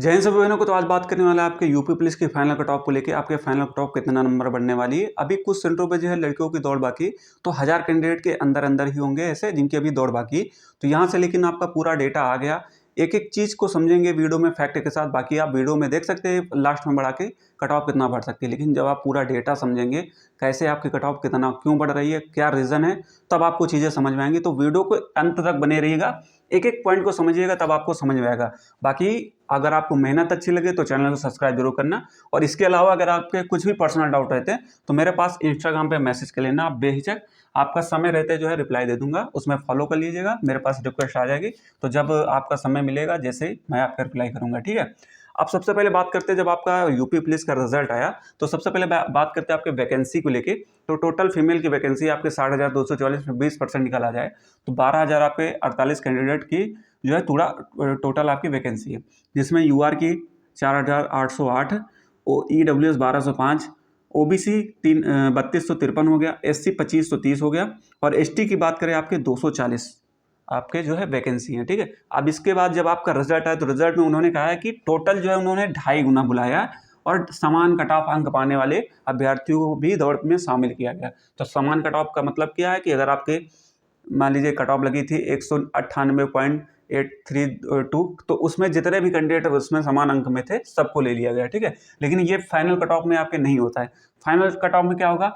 जय हिंद सभी बहनों को। तो आज बात करने वाला है आपके यूपी पुलिस की फाइनल कट ऑफ को लेके। आपके फाइनल कट ऑफ कितना नंबर बढ़ने वाली है। अभी कुछ सेंटरों पे जो है लड़कियों की दौड़ बाकी, तो 1000 कैंडिडेट के अंदर अंदर ही होंगे ऐसे जिनकी अभी दौड़ बाकी। तो यहाँ से लेकिन आपका पूरा डेटा आ गया। एक एक चीज़ को समझेंगे वीडियो में फैक्ट के साथ। बाकी आप वीडियो में देख सकते हैं लास्ट में बढ़ा के कट ऑफ कितना बढ़ सकती है, लेकिन जब आप पूरा डेटा समझेंगे कैसे आपकी कट ऑफ कितना क्यों बढ़ रही है, क्या रीज़न है, तब आपको चीज़ें समझ में आएंगी। तो वीडियो को अंत तक बने रहिएगा, एक एक पॉइंट को समझिएगा, तब आपको समझ में आएगा। बाकी अगर आपको मेहनत अच्छी लगे तो चैनल को सब्सक्राइब जरूर करना। और इसके अलावा अगर आपके कुछ भी पर्सनल डाउट रहते हैं तो मेरे पास इंस्टाग्राम पे मैसेज कर लेना। आप बेहिचक, आपका समय रहते जो है रिप्लाई दे दूंगा, उसमें फॉलो कर लीजिएगा। मेरे पास रिक्वेस्ट आ जाएगी, तो जब आपका समय मिलेगा जैसे ही मैं आपका रिप्लाई करूंगा, ठीक है। अब सबसे पहले बात करते हैं, जब आपका यूपी पुलिस का रिजल्ट आया तो सबसे पहले बात करते हैं आपके वैकेंसी को लेके। तो टोटल फीमेल की वैकेंसी आपके 60,244 में 20% निकाला जाए तो 12,000 आपके 48 कैंडिडेट की जो है पूरा टोटल आपकी वैकेंसी है, जिसमें यूआर की 4,808, EWS 1,205, OBC 3,3253 हो गया, SC 2,530 हो गया, और ST की बात करें आपके 240 आपके जो है वैकेंसी है, ठीक है। अब इसके बाद जब आपका रिजल्ट आया तो रिजल्ट में उन्होंने कहा है कि टोटल जो है उन्होंने 2.5 गुना बुलाया और समान कट ऑफ अंक पाने वाले अभ्यर्थियों को भी दौड़ में शामिल किया गया। तो समान कट ऑफ का मतलब क्या है कि अगर आपके मान लीजिए कट ऑफ लगी थी 198.832, तो उसमें जितने भी कैंडिडेट उसमें समान अंक में थे सबको ले लिया गया, ठीक है। लेकिन ये फाइनल कट ऑफ में आपके नहीं होता है। फाइनल कट ऑफ में क्या होगा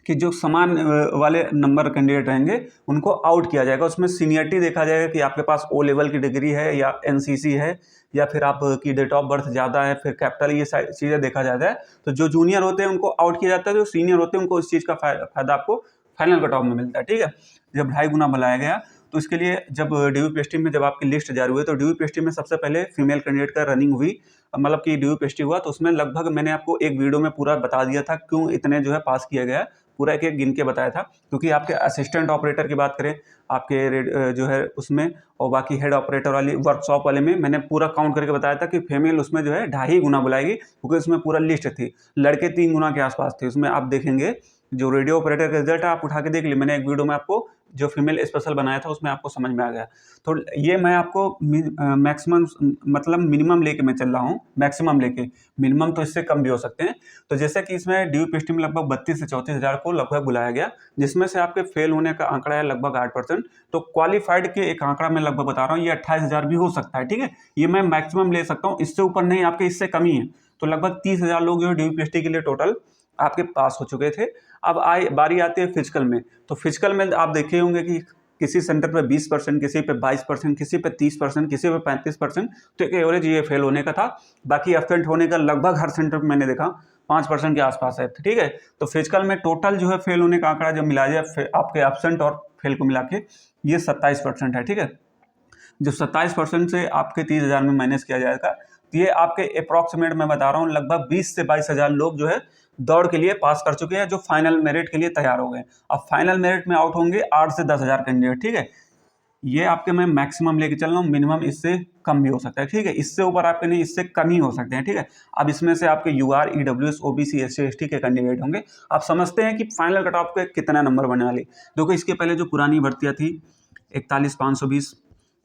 कि जो समान वाले नंबर कैंडिडेट रहेंगे उनको आउट किया जाएगा। उसमें सीनियरिटी देखा जाएगा कि आपके पास ओ लेवल की डिग्री है या एनसीसी है या फिर आपकी डेट ऑफ बर्थ ज़्यादा है, फिर कैपिटल, ये सारी चीज़ें देखा जाता है। तो जो जूनियर होते हैं उनको आउट किया जाता है, जो सीनियर होते हैं उनको इस चीज़ का फायदा आपको फाइनल कट ऑफ में मिलता है, ठीक है। जब 2.5 गुना बुलाया गया तो इसके लिए जब DUPST में जब आपकी लिस्ट जारी हुई तो DUPST में सबसे पहले फीमेल कैंडिडेट का रनिंग हुई, मतलब कि DUPST हुआ। तो उसमें लगभग मैंने आपको एक वीडियो में पूरा बता दिया था क्यों इतने जो है पास किया गया, पूरा एक एक गिन के बताया था। क्योंकि आपके असिस्टेंट ऑपरेटर की बात करें आपके जो है उसमें, और बाकी हेड ऑपरेटर वाली वर्कशॉप वाले में मैंने पूरा काउंट करके बताया था कि फीमेल उसमें जो है 2.5 गुना बुलाएगी, क्योंकि उसमें पूरा लिस्ट थी। लड़के 3 गुना के आसपास थे। उसमें आप देखेंगे जो रेडियो ऑपरेटर का रिजल्ट है आप उठा के देख लीजिए, मैंने एक वीडियो में आपको जो फीमेल स्पेशल बनाया था उसमें आपको समझ में आ गया। तो ये मैं आपको मैक्सिमम मतलब मिनिमम लेके मैं चल रहा हूँ, मैक्सिमम लेके, मिनिमम तो इससे कम भी हो सकते हैं। तो जैसे कि इसमें DUPST में लगभग 32 से 34 हज़ार को लगभग बुलाया गया, जिसमें से आपके फेल होने का आंकड़ा है लगभग 8%। तो क्वालिफाइड के एक आंकड़ा मैं लगभग बता रहा हूँ, ये 28 हज़ार भी हो सकता है, ठीक है। ये मैं मैक्सिमम ले सकता हूँ, इससे ऊपर नहीं, आपके इससे कम ही है। तो लगभग 30 हज़ार लोग जो है DUPST के लिए टोटल आपके पास हो चुके थे। अब बारी आती है फिजिकल में। तो फिजिकल में आप देखे होंगे कि किसी सेंटर पे 20%, किसी पे 22%, किसी पे 30%, किसी पे 35%। तो एक एवरेज ये फेल होने का था। बाकी एब्सेंट होने का लगभग हर सेंटर पे मैंने देखा 5% के आसपास है, ठीक है। तो फिजिकल में टोटल जो है फेल होने का आंकड़ा जब मिला जाए आपके एब्सेंट और फेल को मिला के, ये 27% है, ठीक है। जो 27% से आपके 30 हज़ार में माइनस किया जाएगा, तो ये आपके अप्रॉक्सीमेट मैं बता रहा हूँ लगभग 20 से 22 हज़ार लोग जो है दौड़ के लिए पास कर चुके हैं, जो फाइनल मेरिट के लिए तैयार हो गए। अब फाइनल मेरिट में आउट होंगे 8 से 10 हज़ार कैंडिडेट, ठीक है। ये आपके मैं मैक्सिमम लेके चल रहा हूँ, मिनिमम इससे कम भी हो सकता है, ठीक है। इससे ऊपर आपके नहीं, इससे कम ही हो सकते हैं, ठीक है। अब इसमें से आपके UR, EWS, OBC, SC, ST के कैंडिडेट होंगे। आप समझते हैं कि फाइनल कट ऑफ के कितना नंबर बनने वाली। देखो इसके पहले जो पुरानी भर्तियाँ थी 41,520,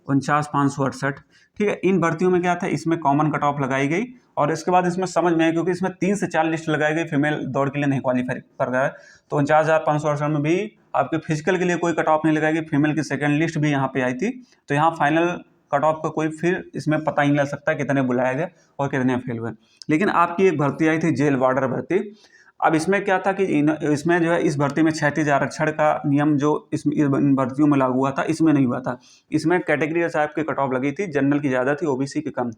49,568, ठीक है। इन भर्तियों में क्या था, इसमें कॉमन कट ऑफ लगाई गई और इसके बाद इसमें समझ में आया क्योंकि इसमें 3 से 4 लिस्ट लगाई गई, फीमेल दौड़ के लिए नहीं क्वालिफाई कर रहा है। तो 49,568 में भी आपके फिजिकल के लिए कोई कट ऑफ नहीं लगाई गई, फीमेल की सेकेंड लिस्ट भी यहाँ पे आई थी। तो यहाँ फाइनल कट ऑफ का कोई फिर इसमें पता ही नहीं लग सकता कितने बुलाए गए और कितने फेल हुए। लेकिन आपकी एक भर्ती आई थी जेल वार्डर भर्ती। अब इसमें क्या था कि इसमें जो है इस भर्ती में क्षैतिज आरक्षण का नियम जो इन भर्तियों में लागू हुआ था, इसमें नहीं हुआ था। इसमें कैटेगरी जैसे आपकी कट ऑफ लगी थी, जनरल की ज़्यादा थी, OBC की कम।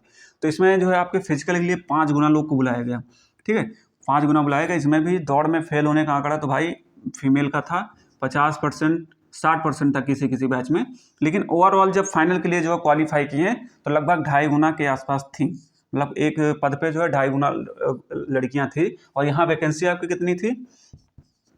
तो इसमें जो है आपके फिजिकल के लिए 5 गुना लोग को बुलाया गया, ठीक है। 5 गुना बुलाया गया। इसमें भी दौड़ में फेल होने का आंकड़ा तो भाई फीमेल का था 50%, 60% तक किसी किसी बैच में। लेकिन ओवरऑल जब फाइनल के लिए जो है क्वालिफाई किए तो लगभग 2.5 गुना के आसपास थी, मतलब एक पद पे जो है 2.5 गुना लड़कियां थी। और यहाँ वैकेंसी आपकी कितनी थी,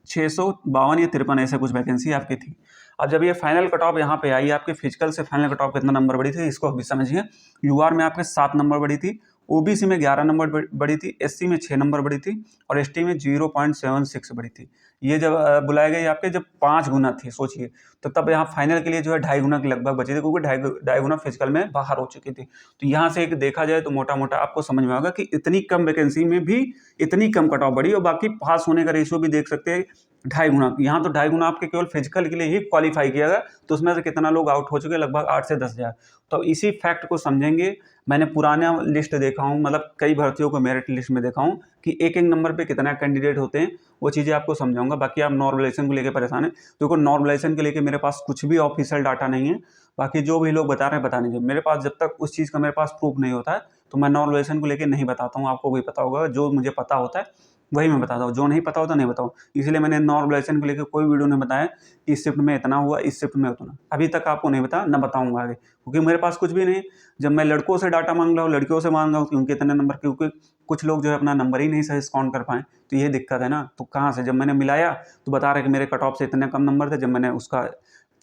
652 या 53 ऐसे कुछ वैकेंसी आपकी थी। अब जब ये फाइनल कट ऑफ यहाँ पे आई, आपके फिजिकल से फाइनल कट ऑफ कितना नंबर बढ़ी थी इसको भी समझिए। UR में आपके 7 नंबर बढ़ी थी, ओबीसी में 11 नंबर बढ़ी थी, एससी में 6 नंबर बढ़ी थी और एसटी में 0.76 बढ़ी थी। ये जब बुलाए गए आपके जब 5 गुना थी, सोचिए, तो तब यहाँ फाइनल के लिए जो है 2.5 गुना के लगभग बची थी, क्योंकि 2.5 गुना फिजिकल में बाहर हो चुकी थी। तो यहाँ से एक देखा जाए तो मोटा मोटा आपको समझ में आएगा कि इतनी कम वैकेंसी में भी इतनी कम कट ऑफ बढ़ी, और बाकी पास होने का रेशियो भी देख सकते हैं 2.5 गुना। यहाँ तो 2.5 गुना आपके केवल फिजिकल के लिए ही क्वालिफाई किया गया, तो उसमें से कितना लोग आउट हो चुके हैं, लगभग 8 से 10 हज़ार। तो इसी फैक्ट को समझेंगे। मैंने पुराना लिस्ट देखा हूँ, मतलब कई भर्तियों को मेरिट लिस्ट में देखा हूँ कि एक एक नंबर पे कितना कैंडिडेट होते हैं, वो चीज़ें आपको समझाऊंगा। बाकी आप नॉर्मलाइजेशन को लेकर परेशान है, देखो नॉर्मलाइजेशन के लेकर मेरे पास कुछ भी ऑफिशियल डाटा नहीं है। बाकी जो भी लोग बता रहे हैं बता दीजिए, मेरे पास जब तक उस चीज़ का मेरे पास प्रूफ नहीं होता है तो मैं नॉर्मलाइजेशन को लेकर नहीं बताता हूँ। आपको भी पता होगा, जो मुझे पता होता है वही मैं बताता हूँ, जो नहीं पता होता नहीं बताऊँ। इसलिए मैंने नॉर्मलाइजेशन को लेकर कोई वीडियो नहीं बताया कि इस शिफ्ट में इतना हुआ, इस शिफ्ट में उतना, अभी तक आपको नहीं बताया, ना बताऊंगा आगे, क्योंकि मेरे पास कुछ भी नहीं। जब मैं लड़कों से डाटा मांग रहा हूँ, लड़कियों से मांग रहा हूँ कि उनके इतने नंबर, क्योंकि कुछ लोग जो है अपना नंबर ही नहीं सही काउंट कर पाए, तो ये दिक्कत है ना। तो कहाँ से, जब मैंने मिलाया तो बता रहे कि मेरे कट ऑफ से इतने कम नंबर थे, जब मैंने उसका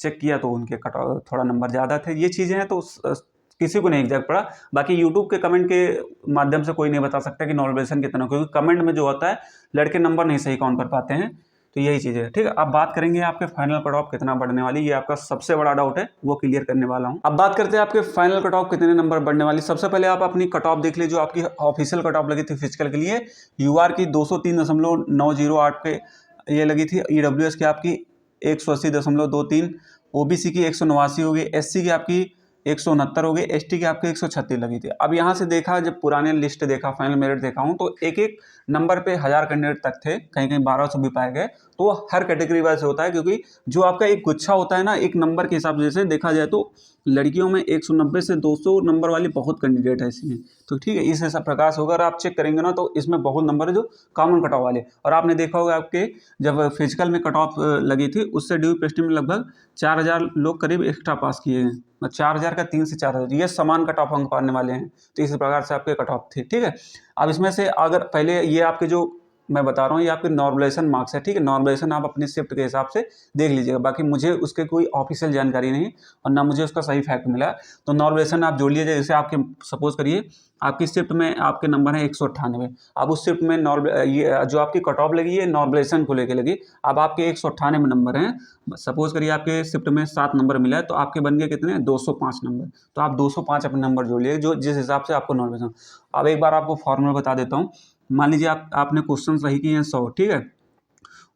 चेक किया तो उनके कट ऑफ थोड़ा नंबर ज़्यादा थे। ये चीज़ें हैं, तो किसी को नहीं एग्जैक्ट पड़ा। बाकी यूट्यूब के कमेंट के माध्यम से कोई नहीं बता सकता कि नॉर्मलाइजेशन कितना, क्योंकि कमेंट में जो होता है लड़के नंबर नहीं सही काउंट कर पाते हैं। तो यही चीज़ है, ठीक है। अब बात करेंगे आपके फाइनल कट ऑफ कितना बढ़ने वाली, ये आपका सबसे बड़ा डाउट है, वो क्लियर करने वाला हूँ। अब बात करते हैं आपके फाइनल कट ऑफ कितने नंबर बढ़ने वाली। सबसे पहले आप अपनी कट ऑफ देख लीजिए, जो आपकी ऑफिशियल कट ऑफ लगी थी फिजिकल के लिए। यूआर की 203.908 पे ये लगी थी। ईडब्ल्यूएस की आपकी 180.23, ओबीसी की 189 हो गई, एससी की आपकी 169 हो गई, एसटी की आपके 136 लगी थी। अब यहाँ से देखा, जब पुराने लिस्ट देखा, फाइनल मेरिट देखा हूँ, तो एक एक नंबर पे 1000 कैंडिडेट तक थे, कहीं कहीं 1200 भी पाए गए। तो हर कैटेगरी वाइज होता है, क्योंकि जो आपका एक गुच्छा होता है ना, एक नंबर के हिसाब से जैसे देखा जाए तो लड़कियों में 190 से 200 नंबर वाली बहुत कैंडिडेट ऐसी हैं। तो ठीक है, इस ऐसा प्रकार से होगा। अगर आप चेक करेंगे ना तो इसमें बहुत नंबर है जो कॉमन कट ऑफ वाले। और आपने देखा होगा आपके जब फिजिकल में कट ऑफ लगी थी, उससे ड्यू पेस्टिंग में लगभग 4000 लोग करीब एक्स्ट्रा पास किए हैं। 4000 का 3 से 4000 ये समान कट ऑफ अंक पाने वाले हैं। तो इस प्रकार से आपके कट ऑफ थे, ठीक है। अब इसमें से अगर पहले ये आपके जो मैं बता रहा हूँ, ये आपके नॉर्मलाइजेशन मार्क्स है, ठीक है। नॉर्मलाइजेशन आप अपने शिफ्ट के हिसाब से देख लीजिएगा। बाकी मुझे उसके कोई ऑफिशियल जानकारी नहीं और ना मुझे उसका सही फैक्ट मिला। तो नॉर्मलाइजेशन आप जोड़ लीजिए। जैसे आपके सपोज करिए आपकी शिफ्ट में आपके नंबर है 198, अब उस शिफ्ट में ये जो आपकी कट ऑफ लगी है नॉर्मलाइजेशन को लेकर लगी। अब आपके 198 नंबर हैं, सपोज करिए आपके शिफ्ट में 7 नंबर मिला है, तो आपके बन गए कितने, 205 नंबर। तो आप 205 अपने नंबर जोड़ लीजिए, जो जिस हिसाब से आपको नॉर्मलाइजेशन। अब एक बार आपको फॉर्मूला बता देता हूँ। मान लीजिए आपने क्वेश्चन सही किए हैं 100, ठीक है,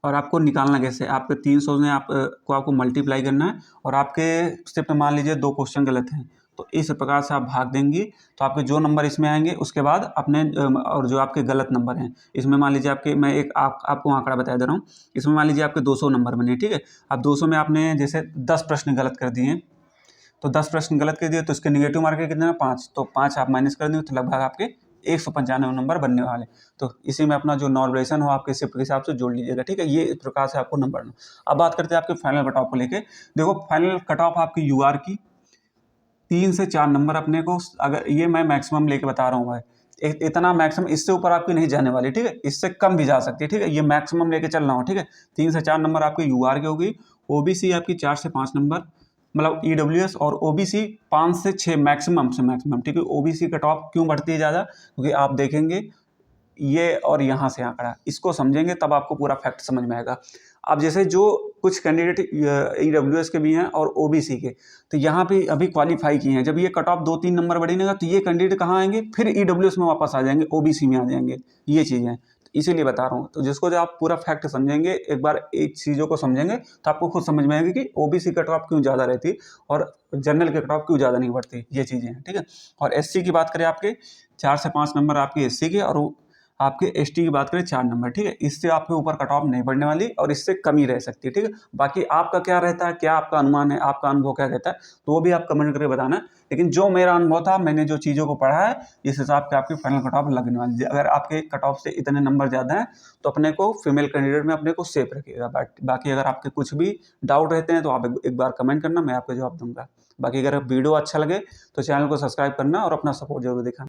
और आपको निकालना कैसे, आपके 300 में आपको मल्टीप्लाई करना है, और आपके शिफ्ट मान लीजिए 2 क्वेश्चन गलत हैं, तो इस प्रकार से आप भाग देंगे। तो आपके जो नंबर इसमें आएंगे उसके बाद अपने और जो आपके गलत नंबर हैं इसमें मान लीजिए आपके, मैं एक आपको आंकड़ा बता दे रहा हूँ। इसमें मान लीजिए आपके 200 नंबर बने, ठीक है। अब 200 में आपने जैसे 10 प्रश्न गलत कर दिए, तो 10 प्रश्न गलत कर दिए तो इसके निगेटिव मार्क कितने हैं, 5। तो 5 आप माइनस कर देंगे तो लगभग आपके 195 नंबर बनने वाले। तो इसी में अपना जो नॉर्मलाइजेशन हो आपके शिफ्ट के हिसाब से जोड़ लीजिएगा, ठीक है। ये इस प्रकार से आपको नंबर। अब बात करते हैं आपके फाइनल कट ऑफ को लेके। देखो फाइनल कट ऑफ आपकी यूआर की 3 से 4 नंबर अपने को, अगर ये मैं मैक्सिमम लेके बता रहा हूँ भाई, इतना मैक्सिमम, इससे ऊपर आपकी नहीं जाने वाली, ठीक है। इससे कम भी जा सकती है, ठीक है। ये मैक्सिमम लेके चल रहा हूँ, ठीक है। 3 से 4 नंबर आपकी यूआर की होगी। ओबीसी आपकी 4 से 5 नंबर, मतलब ईडब्ल्यूएस और ओबीसी 5 से 6 मैक्सिमम से मैक्सिमम, ठीक है। ओबीसी कट ऑफ क्यों बढ़ती है ज़्यादा, क्योंकि आप देखेंगे ये और यहाँ से आंकड़ा, इसको समझेंगे तब आपको पूरा फैक्ट समझ में आएगा। अब जैसे जो कुछ कैंडिडेट ईडब्ल्यूएस के भी हैं और ओबीसी के, तो यहाँ पे अभी क्वालिफाई किए हैं। जब ये कट ऑफ 2-3 नंबर बढ़ेगा तो ये कैंडिडेट कहाँ आएंगे, फिर ईडब्ल्यूएस में वापस आ जाएंगे, ओबीसी में आ जाएंगे। ये चीज़ें हैं, इसीलिए बता रहा हूँ। तो जिसको जो आप पूरा फैक्ट समझेंगे, एक बार एक चीज़ों को समझेंगे तो आपको खुद समझ में आएगी कि ओबीसी कट ऑफ क्यों ज़्यादा रहती और जनरल के कट ऑफ क्यों ज़्यादा नहीं बढ़ती। ये चीज़ें हैं, ठीक है। और एससी की बात करें, आपके 4 से 5 नंबर आपके एससी के, और आपके एसटी की बात करें 4 नंबर, ठीक है। इससे आपके ऊपर कट ऑफ नहीं बढ़ने वाली और इससे कम ही रह सकती है, ठीक है। बाकी आपका क्या रहता है, क्या आपका अनुमान है, आपका अनुभव क्या कहता है, तो वो भी आप कमेंट करके बताना। लेकिन जो मेरा अनुभव था, मैंने जो चीज़ों को पढ़ा है, इस हिसाब से आपकी फाइनल कट ऑफ लगने वाली है। अगर आपके कट ऑफ से इतने नंबर ज़्यादा हैं तो अपने को फीमेल कैंडिडेट में अपने को सेफ रखिएगा। बाकी अगर आपके कुछ भी डाउट रहते हैं तो आप एक बार कमेंट करना, मैं आपको जवाब दूंगा। बाकी अगर वीडियो अच्छा लगे तो चैनल को सब्सक्राइब करना और अपना सपोर्ट जरूर दिखाना।